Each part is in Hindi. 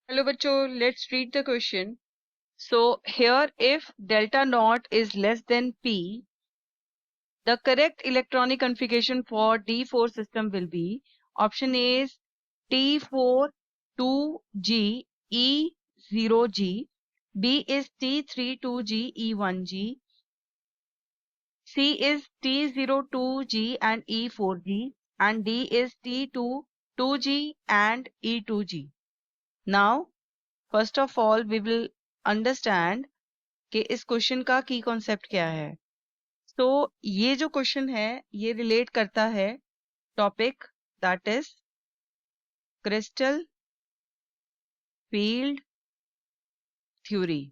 Hello bachcho, let's read the question. So here if delta naught is less than P, the correct electronic configuration for D4 system will be option A is T4 2G E0G, B is T3 2G E1G, C is T02G and E4G, and D is T2 2G and E2G. Now first of all we will understand कि इस क्वेश्चन का की कॉन्सेप्ट क्या है. तो ये जो क्वेश्चन है ये रिलेट करता है topic that is crystal field theory.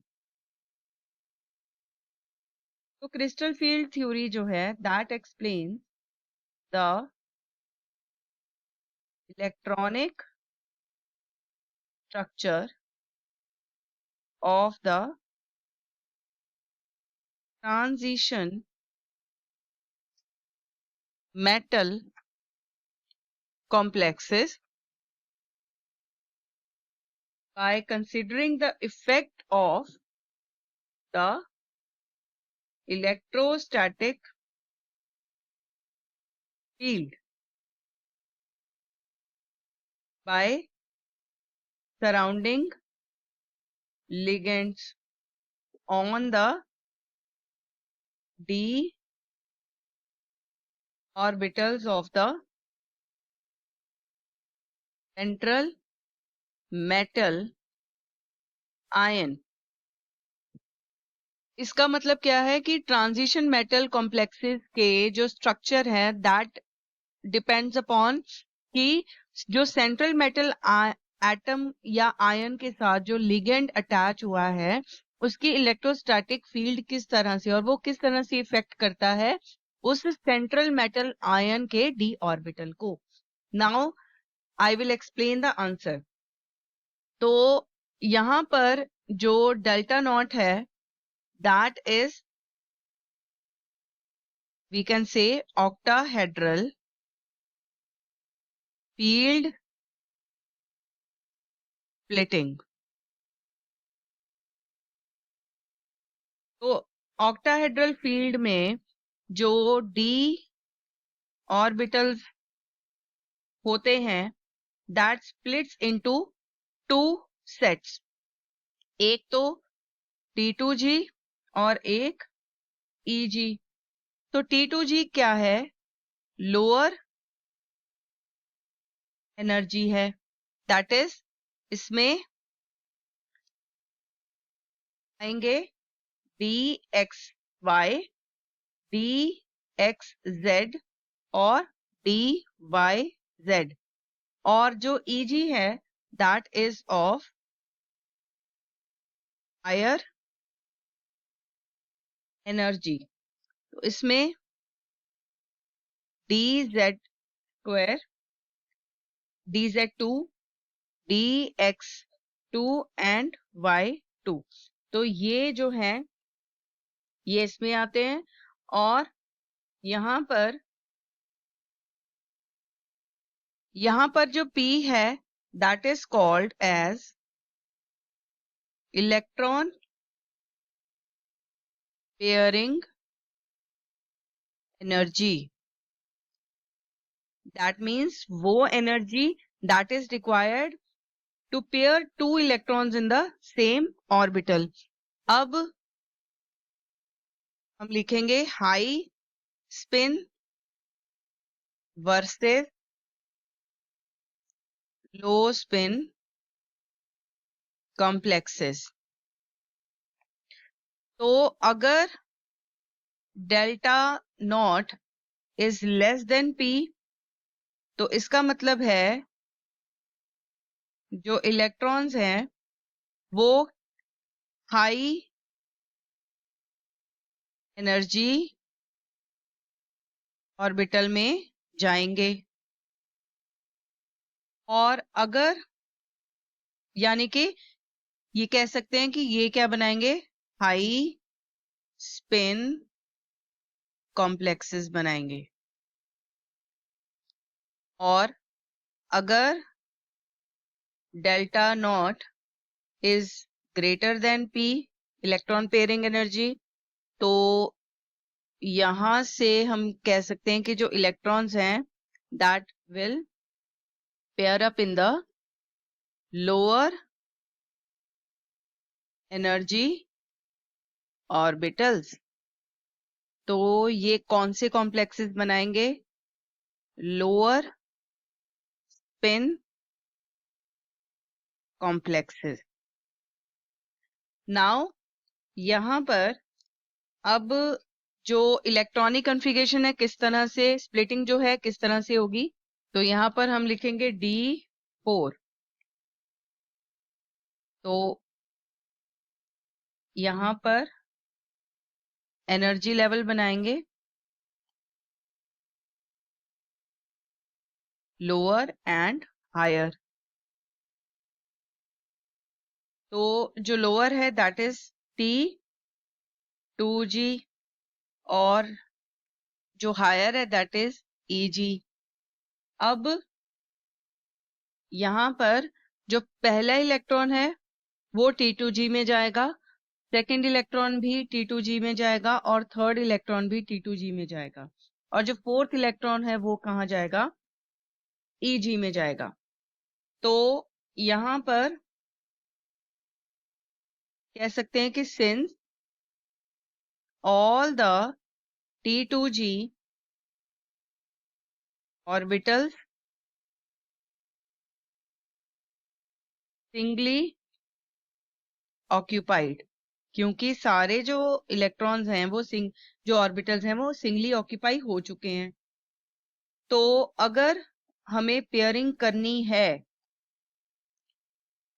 तो क्रिस्टल फील्ड थ्योरी जो है that explains the electronic structure of the transition metal complexes by considering the effect of the electrostatic field by surrounding ligands on the d orbitals of the central metal ion. इसका मतलब क्या है कि ट्रांजिशन मेटल कॉम्प्लेक्सेस के जो स्ट्रक्चर है दैट डिपेंड्स अपॉन कि जो सेंट्रल मेटल एटम या आयन के साथ जो लिगेंड अटैच हुआ है उसकी इलेक्ट्रोस्टैटिक फील्ड किस तरह से और वो किस तरह से इफेक्ट करता है उस सेंट्रल मेटल आयन के डी ऑर्बिटल को. Now I will explain the answer. तो यहां पर जो डेल्टा नॉट है that is we can say octahedral field splitting. तो ऑक्टाहेड्रल फील्ड में जो डी ऑर्बिटल्स होते हैं that splits into two sets. एक तो T2G और एक EG. तो T2G क्या है? लोअर एनर्जी है. दैट इज इसमें आएंगे DXY, DXZ और DYZ. और जो EG है that is of higher energy. तो इसमें DZ2, DZ2, DX2 and Y2. तो ये जो है ये इसमें आते हैं और यहाँ पर जो P है that is called as electron pairing energy. That means वो energy that is required to pair two electrons in the same orbital. अब हम लिखेंगे high spin versus low spin complexes. तो अगर delta not is less than P तो इसका मतलब है जो इलेक्ट्रॉन्स हैं वो हाई एनर्जी ऑर्बिटल में जाएंगे. और अगर यानी कि ये कह सकते हैं कि ये क्या बनाएंगे हाई स्पिन कॉम्प्लेक्सेस बनाएंगे. और अगर delta not is greater than P, electron pairing energy, तो यहां से हम कह सकते हैं कि जो इलेक्ट्रॉन्स हैं that will pair up in the lower energy orbitals. तो ये कौन से कॉम्प्लेक्सेस बनाएंगे? Lower spin complexes. नाउ यहां पर अब जो इलेक्ट्रॉनिक कॉन्फ़िगरेशन है किस तरह से स्प्लिटिंग जो है किस तरह से होगी, तो यहां पर हम लिखेंगे D4. तो यहां पर एनर्जी लेवल बनाएंगे लोअर एंड हायर. तो जो लोअर है दैट इज T2G और जो हायर है दैट इज EG. अब यहां पर जो पहला इलेक्ट्रॉन है वो T2G में जाएगा, सेकेंड इलेक्ट्रॉन भी T2G में जाएगा और थर्ड इलेक्ट्रॉन भी T2G में जाएगा, और जो फोर्थ इलेक्ट्रॉन है वो कहाँ जाएगा? EG में जाएगा. तो यहां पर कह सकते हैं कि since all the T2G orbitals singly occupied, क्योंकि सारे जो इलेक्ट्रॉन्स हैं वो जो ऑर्बिटल्स हैं वो सिंगली ऑक्यूपाई हो चुके हैं. तो अगर हमें पेयरिंग करनी है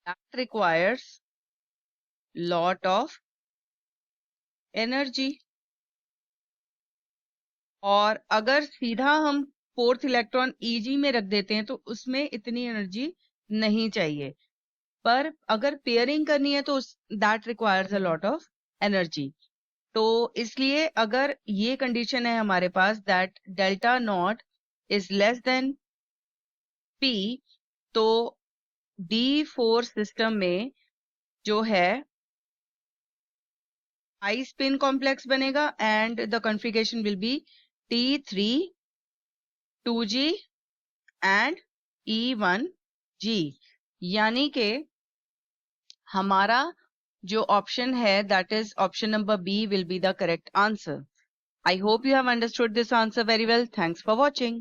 that requires lot of energy. और अगर सीधा हम फोर्थ इलेक्ट्रॉन EG में रख देते हैं तो उसमें इतनी एनर्जी नहीं चाहिए, पर अगर पेयरिंग करनी है तो that requires a lot of energy. तो इसलिए अगर ये कंडीशन है हमारे पास that delta not is less than P, तो D4 सिस्टम में जो है हाई स्पिन कॉम्प्लेक्स बनेगा and the configuration will be T3 2G and E1G. यानी कि हमारा जो ऑप्शन है that is option number B will be the correct answer. I hope you have understood this answer very well. Thanks for watching.